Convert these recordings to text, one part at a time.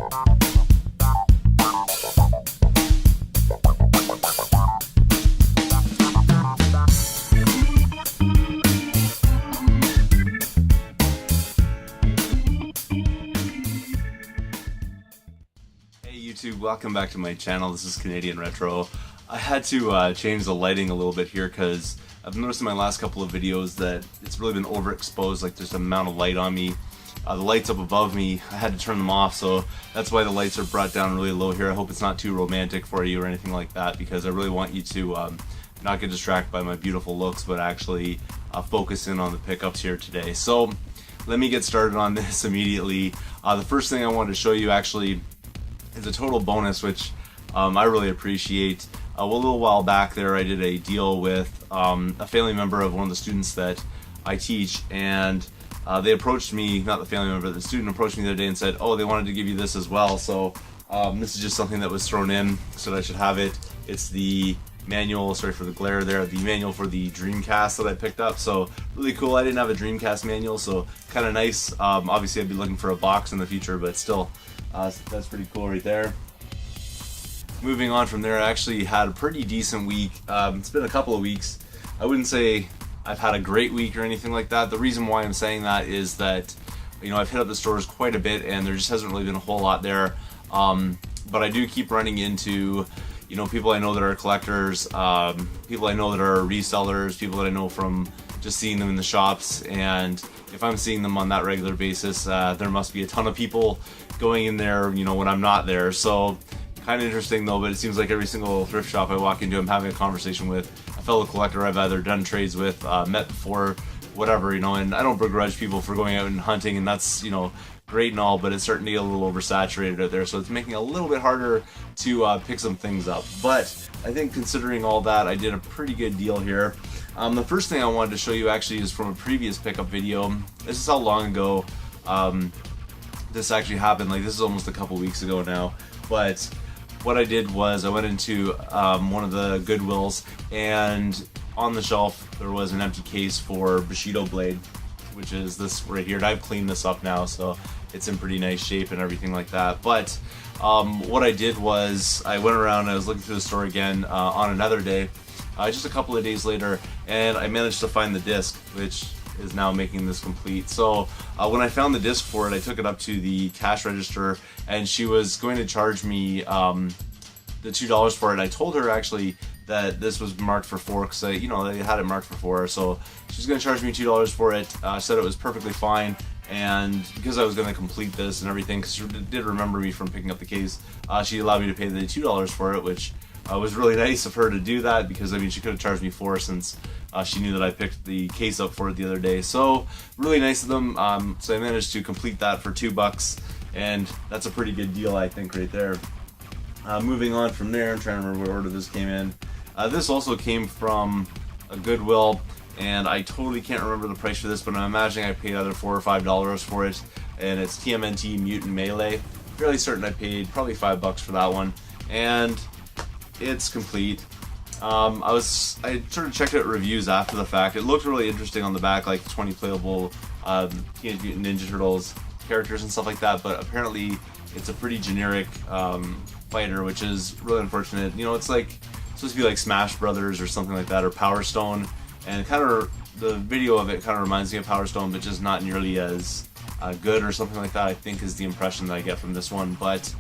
YouTube, welcome back to my channel. This is Canadian Retro. I had to change the lighting a little bit here because I've noticed in my last couple of videos that it's really been overexposed, like there's an amount of light on me. The lights up above me, I had to turn them off, so that's why the lights are brought down really low here. I hope it's not too romantic for you or anything like that, because I really want you to not get distracted by my beautiful looks, but actually focus in on the pickups here today. So let me get started on this immediately. The first thing I wanted to show you actually is a total bonus, which I really appreciate. A little while back there I did a deal with a family member of one of the students that I teach, and they approached me, not the family member, the student approached me the other day and said, oh, they wanted to give you this as well. So this is just something that was thrown in so that I should have it. It's the manual, sorry for the glare there, the manual for the Dreamcast that I picked up. So really cool. I didn't have a Dreamcast manual, so kind of nice. Obviously I'd be looking for a box in the future, but still that's pretty cool right there. Moving on from there, I actually had a pretty decent week. It's been a couple of weeks. I wouldn't say I've had a great week or anything like that. The reason why I'm saying that is that, you know, I've hit up the stores quite a bit and there just hasn't really been a whole lot there. But I do keep running into, you know, people I know that are collectors, people I know that are resellers, people that I know from just seeing them in the shops, and if I'm seeing them on that regular basis, there must be a ton of people going in there, you know, when I'm not there. So kind of interesting though, but it seems like every single thrift shop I walk into, I'm having a conversation with a fellow collector I've either done trades with, met before, whatever, you know, and I don't begrudge people for going out and hunting, and that's, you know, great and all, but it's starting to get a little oversaturated out there, so it's making it a little bit harder to pick some things up. But I think considering all that, I did a pretty good deal here. The first thing I wanted to show you actually is from a previous pickup video. This is how long ago this actually happened. Like, this is almost a couple weeks ago now, but what I did was I went into one of the Goodwills, and on the shelf there was an empty case for Bushido blade, which is this right here. And I've cleaned this up now, so it's in pretty nice shape and everything like that. But what I did was I went around and I was looking through the store again on another day, just a couple of days later, and I managed to find the disc, which is now making this complete. So when I found the disc for it, I took it up to the cash register, and she was going to charge me the $2 for it. I told her actually that this was marked for $4, because you know, they had it marked for $4, so she's going to charge me $2 for it. Said it was perfectly fine, and because I was going to complete this and everything, because she did remember me from picking up the case, she allowed me to pay the $2 for it, which was really nice of her to do that, because I mean, she could have charged me $4 since she knew that I picked the case up for it the other day. So really nice of them. So I managed to complete that for $2, and that's a pretty good deal, I think, right there. Moving on from there, I'm trying to remember what order this came in. This also came from a Goodwill, and I totally can't remember the price for this, but I'm imagining I paid either $4 or $5 for it, and it's TMNT Mutant Melee. Fairly certain I paid probably $5 for that one, and it's complete. I sort of checked out reviews after the fact. It looked really interesting on the back, like 20 playable Teenage Mutant Ninja Turtles characters and stuff like that, but apparently it's a pretty generic fighter, which is really unfortunate. You know, it's like supposed to be like Smash Brothers or something like that, or Power Stone, and kind of the video of it kind of reminds me of Power Stone, but just not nearly as good or something like that, I think, is the impression that I get from this one. But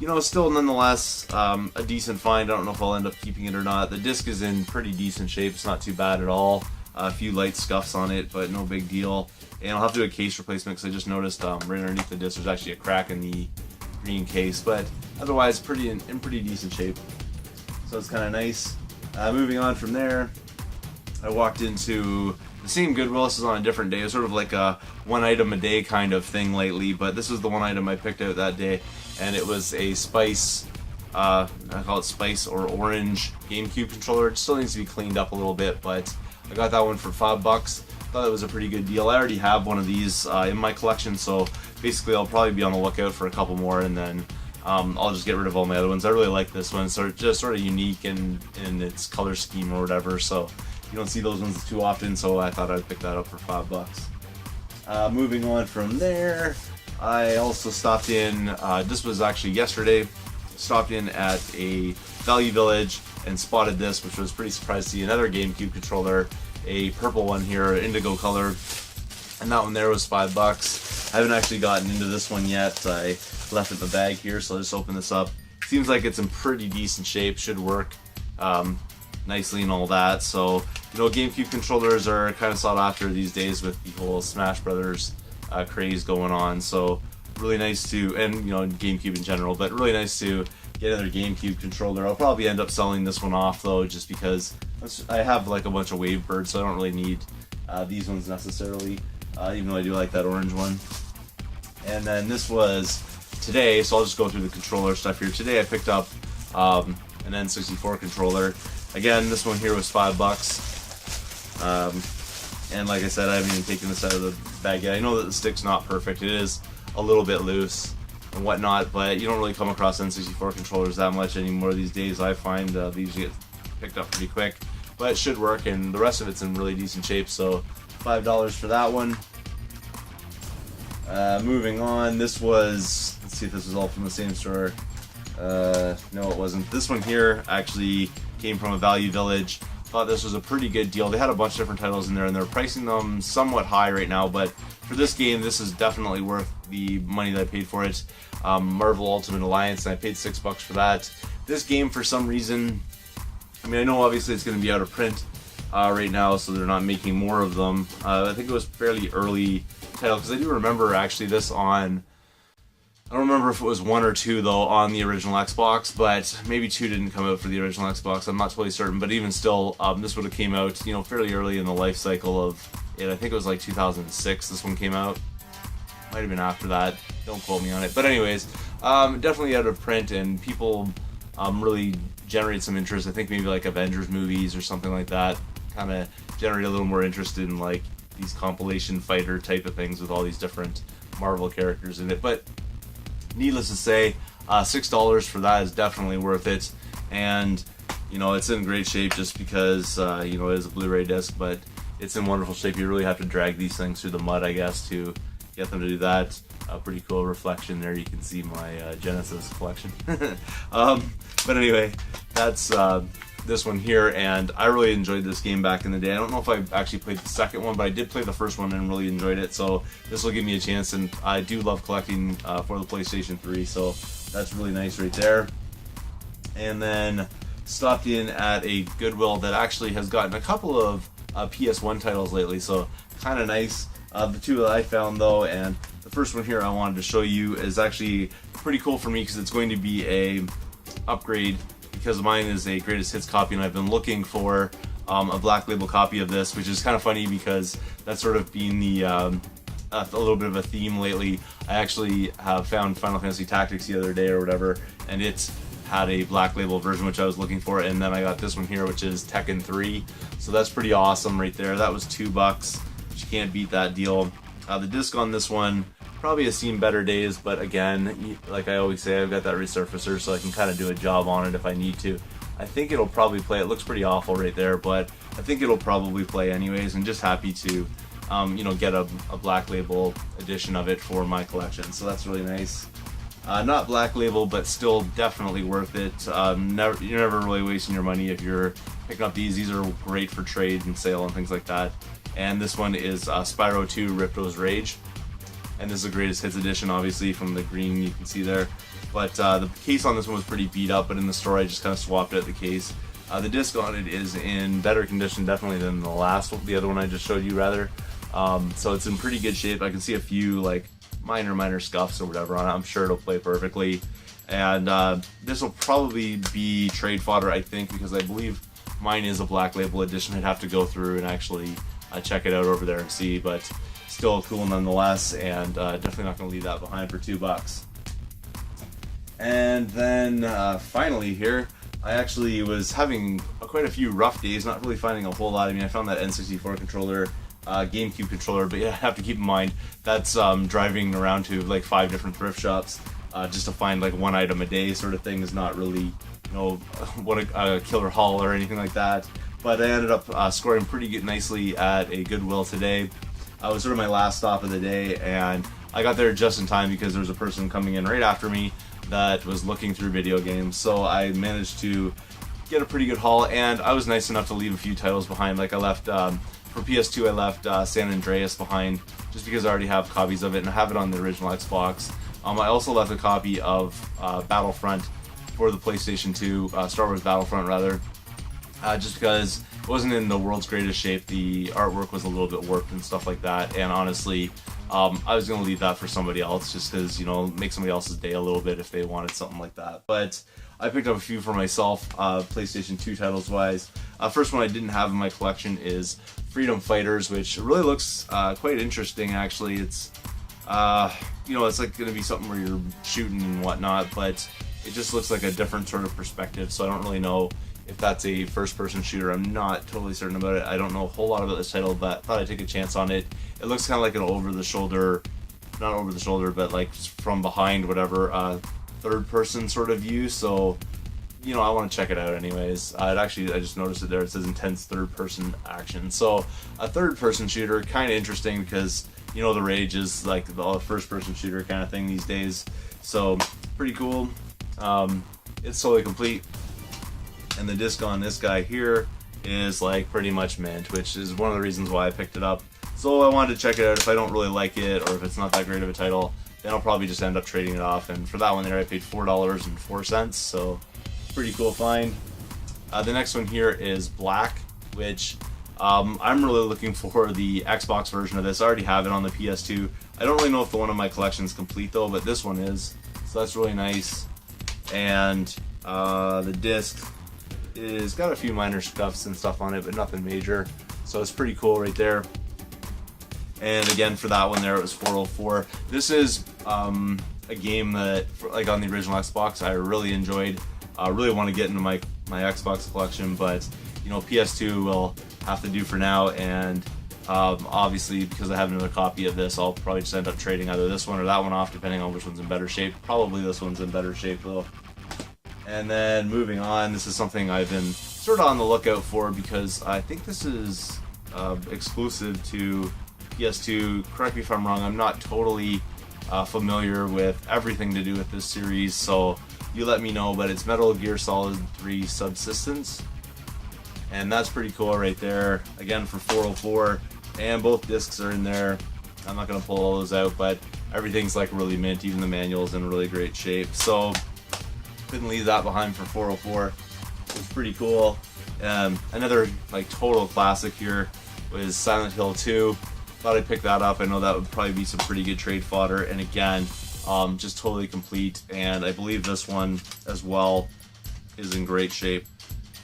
you know, still nonetheless a decent find. I don't know if I'll end up keeping it or not. The disc is in pretty decent shape. It's not too bad at all. A few light scuffs on it, but no big deal. And I'll have to do a case replacement, because I just noticed right underneath the disc there's actually a crack in the green case, but otherwise in pretty decent shape. So it's kind of nice. Moving on from there, I walked into the same Goodwill. This is on a different day. It was sort of like a one item a day kind of thing lately, but this was the one item I picked out that day, and it was a Spice, I call it Spice or Orange GameCube controller. It still needs to be cleaned up a little bit, but I got that one for $5. Thought it was a pretty good deal. I already have one of these in my collection, so basically I'll probably be on the lookout for a couple more, and then I'll just get rid of all my other ones. I really like this one. It's just sort of unique in its color scheme or whatever, so you don't see those ones too often, so I thought I'd pick that up for $5. Moving on from there, I also stopped in, this was actually yesterday, stopped in at a Value Village and spotted this, which was pretty surprised to see another GameCube controller, a purple one here, indigo color, and that one there was $5. I haven't actually gotten into this one yet. I left it in the bag here, so I'll just open this up. Seems like it's in pretty decent shape, should work nicely and all that. So, you know, GameCube controllers are kind of sought after these days with the whole Smash Brothers craze going on. So really nice to, and you know, GameCube in general, but really nice to get another GameCube controller. I'll probably end up selling this one off though, just because I have like a bunch of Wavebirds, so I don't really need these ones necessarily, even though I do like that orange one. And then this was today, so I'll just go through the controller stuff here. Today I picked up an N64 controller. Again, this one here was $5. And like I said, I haven't even taken this out of the bag yet. I know that the stick's not perfect. It is a little bit loose and whatnot, but you don't really come across N64 controllers that much anymore these days. I find they usually get picked up pretty quick, but it should work, and the rest of it's in really decent shape, so $5 for that one. Moving on, this was, let's see if this was all from the same store. No, it wasn't. This one here actually came from a Value Village. Thought this was a pretty good deal. They had a bunch of different titles in there, and they're pricing them somewhat high right now, but for this game, this is definitely worth the money that I paid for it. Marvel Ultimate Alliance, and I paid $6 for that. This game, for some reason, I mean, I know obviously it's going to be out of print right now, so they're not making more of them. I think it was fairly early title, because I do remember actually this on, I don't remember if it was 1 or 2 though on the original Xbox, but maybe 2 didn't come out for the original Xbox. I'm not totally certain, but even still, this would have came out, you know, fairly early in the life cycle of it. I think it was like 2006. This one came out. Might have been after that. Don't quote me on it. But anyways, definitely out of print, and people really generate some interest. I think maybe like Avengers movies or something like that kind of generate a little more interest in like these compilation fighter type of things with all these different Marvel characters in it. But needless to say, $6 for that is definitely worth it, and you know, it's in great shape just because you know, it is a Blu-ray disc, but it's in wonderful shape. You really have to drag these things through the mud, I guess, to get them to do that. Pretty cool reflection there. You can see my Genesis collection. But anyway, that's this one here, and I really enjoyed this game back in the day. I don't know if I actually played the second one, but I did play the first one and really enjoyed it, so this will give me a chance, and I do love collecting for the PlayStation 3, so that's really nice right there. And then stopped in at a Goodwill that actually has gotten a couple of PS1 titles lately, so kind of nice. The two that I found though, and the first one here I wanted to show you, is actually pretty cool for me because it's going to be a upgrade, because mine is a greatest hits copy, and I've been looking for a black label copy of this, which is kind of funny because that's sort of been the a little bit of a theme lately. I actually have found Final Fantasy Tactics the other day or whatever, and it's had a black label version which I was looking for, and then I got this one here, which is Tekken 3, so that's pretty awesome right there. That was $2, which you can't beat that deal. The disc on this one probably has seen better days, but again, like I always say, I've got that resurfacer, so I can kind of do a job on it if I need to. I think it'll probably play. It looks pretty awful right there, but I think it'll probably play anyways, and just happy to you know, get a black label edition of it for my collection, so that's really nice. Not black label, but still definitely worth it. You're never really wasting your money if you're picking up these. These are great for trade and sale and things like that. And this one is Spyro 2 Ripto's Rage. And this is the greatest hits edition, obviously, from the green you can see there. But the case on this one was pretty beat up, but in the store I just kind of swapped out the case. The disc on it is in better condition, definitely, than the other one I just showed you, rather. So it's in pretty good shape. I can see a few like minor scuffs or whatever on it. I'm sure it'll play perfectly. And this will probably be trade fodder, I think, because I believe mine is a black label edition. I'd have to go through and actually check it out over there and see, but still cool nonetheless, and definitely not going to leave that behind for $2. And then finally here, I actually was having quite a few rough days, not really finding a whole lot. I mean, I found that N64 controller, GameCube controller, but yeah, I have to keep in mind that's driving around to like 5 different thrift shops just to find like one item a day sort of thing is not really, you know, what a killer haul or anything like that. But I ended up scoring pretty nicely at a Goodwill today. It was sort of my last stop of the day, and I got there just in time because there was a person coming in right after me that was looking through video games, so I managed to get a pretty good haul, and I was nice enough to leave a few titles behind. Like I left, for PS2 I left San Andreas behind, just because I already have copies of it, and I have it on the original Xbox. I also left a copy of Battlefront for the PlayStation 2, Star Wars Battlefront rather, just because it wasn't in the world's greatest shape. The artwork was a little bit warped and stuff like that, and honestly, I was going to leave that for somebody else, just because, you know, make somebody else's day a little bit if they wanted something like that. But I picked up a few for myself, PlayStation 2 titles wise. First one I didn't have in my collection is Freedom Fighters, which really looks quite interesting actually. It's, you know, it's like going to be something where you're shooting and whatnot, but it just looks like a different sort of perspective, so I don't really know if that's a first-person shooter. I'm not totally certain about it. I don't know a whole lot about this title, but thought I'd take a chance on it. It looks kind of like an over-the-shoulder, not over-the-shoulder, but like from behind, whatever, third-person sort of view, so, you know, I want to check it out anyways. I just noticed it there. It says intense third-person action. So, a third-person shooter, kind of interesting because, you know, the rage is like the first-person shooter kind of thing these days. So, pretty cool. It's totally complete. And the disc on this guy here is like pretty much mint, which is one of the reasons why I picked it up. So I wanted to check it out. If I don't really like it, or if it's not that great of a title, then I'll probably just end up trading it off. And for that one there, I paid $4.04, so pretty cool find. The next one here is Black, which I'm really looking for the Xbox version of this. I already have it on the PS2. I don't really know if the one in my collection is complete though, but this one is, so that's really nice. And the disc is got a few minor scuffs and stuff on it, but nothing major, so it's pretty cool right there. And again, for that one there, it was $4.04. This is a game that, like on the original Xbox, I really enjoyed. I really want to get into my Xbox collection, but you know, PS2 will have to do for now. And obviously, because I have another copy of this, I'll probably just end up trading either this one or that one off, depending on which one's in better shape. Probably this one's in better shape though. And then moving on, this is something I've been sort of on the lookout for because I think this is exclusive to PS2. Correct me if I'm wrong, I'm not totally familiar with everything to do with this series, so you let me know, but it's Metal Gear Solid 3 Subsistence. And that's pretty cool right there. Again, for $4.04, and both discs are in there. I'm not going to pull all those out, but everything's like really mint, even the manual's in really great shape. So couldn't leave that behind for $4.04. It was pretty cool. Another like total classic here was Silent Hill 2. Thought I'd pick that up. I know that would probably be some pretty good trade fodder. And again, just totally complete. And I believe this one as well is in great shape.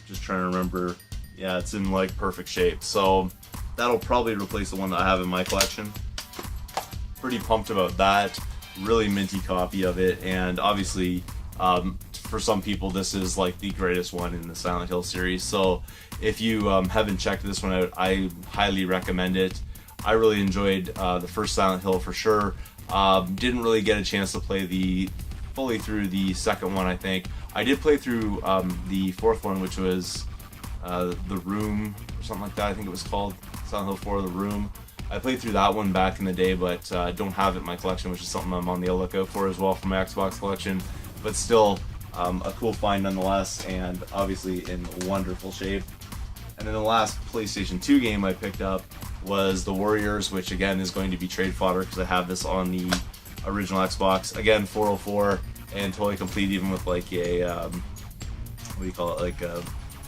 Just trying to remember. Yeah, it's in like perfect shape. So that'll probably replace the one that I have in my collection. Pretty pumped about that. Really minty copy of it. And obviously, for some people, this is like the greatest one in the Silent Hill series. So if you haven't checked this one out, I highly recommend it. I really enjoyed the first Silent Hill for sure. Didn't really get a chance to play fully through the second one, I think. I did play through the fourth one, which was The Room, or something like that. I think it was called Silent Hill 4 The Room. I played through that one back in the day, but don't have it in my collection, which is something I'm on the lookout for as well for my Xbox collection. But still, a cool find nonetheless, and obviously in wonderful shape. And then the last PlayStation 2 game I picked up was The Warriors, which again is going to be trade fodder because I have this on the original Xbox. Again, $4.04 and totally complete, even with like a what do you call it, like a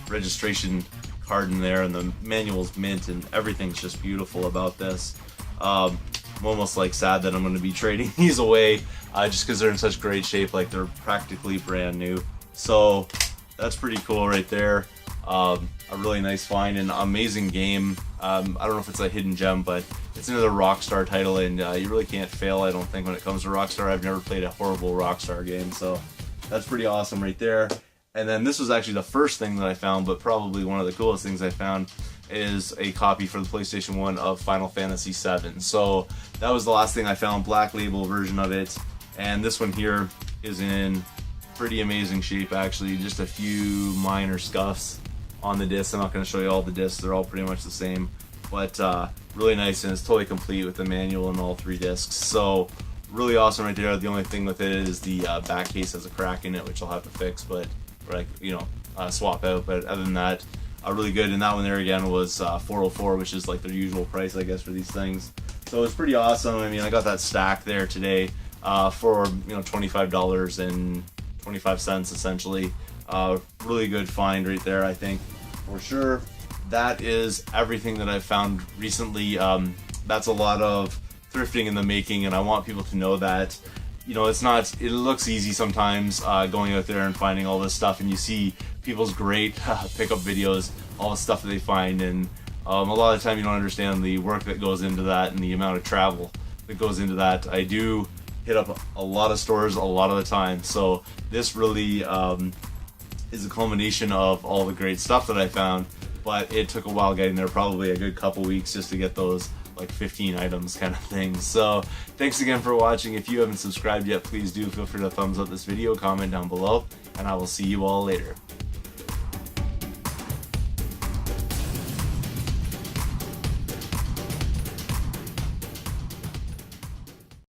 registration card in there, and the manual's mint, and everything's just beautiful about this. I'm almost like sad that I'm going to be trading these away just because they're in such great shape, like they're practically brand new. So that's pretty cool right there. A really nice find, and amazing game. I don't know if it's a hidden gem, but it's another Rockstar title, and you really can't fail, I don't think, when it comes to Rockstar. I've never played a horrible Rockstar game, so that's pretty awesome right there. And then this was actually the first thing that I found, but probably one of the coolest things I found, is a copy for the PlayStation 1 of Final Fantasy VII. So that was the last thing I found, black label version of it. And this one here is in pretty amazing shape actually, just a few minor scuffs on the disc. I'm not going to show you all the discs, they're all pretty much the same. But really nice, and it's totally complete with the manual and all three discs. So really awesome right there. The only thing with it is the back case has a crack in it, which I'll have to fix, but like, you know, swap out. But other than that, really good. And that one there again was $404, which is like their usual price, I guess, for these things. So it's pretty awesome. I mean, I got that stack there today for, you know, $25.25 essentially. Really good find right there, I think, for sure. That is everything that I've found recently. That's a lot of thrifting in the making, and I want people to know that, you know, it's not, it looks easy sometimes going out there and finding all this stuff, and you see people's great pickup videos, all the stuff that they find, and a lot of the time you don't understand the work that goes into that and the amount of travel that goes into that. I do hit up a lot of stores a lot of the time, so this really is a culmination of all the great stuff that I found, but it took a while getting there, probably a good couple weeks just to get those like 15 items kind of thing. So thanks again for watching. If you haven't subscribed yet, please do feel free to thumbs up this video, comment down below, and I will see you all later.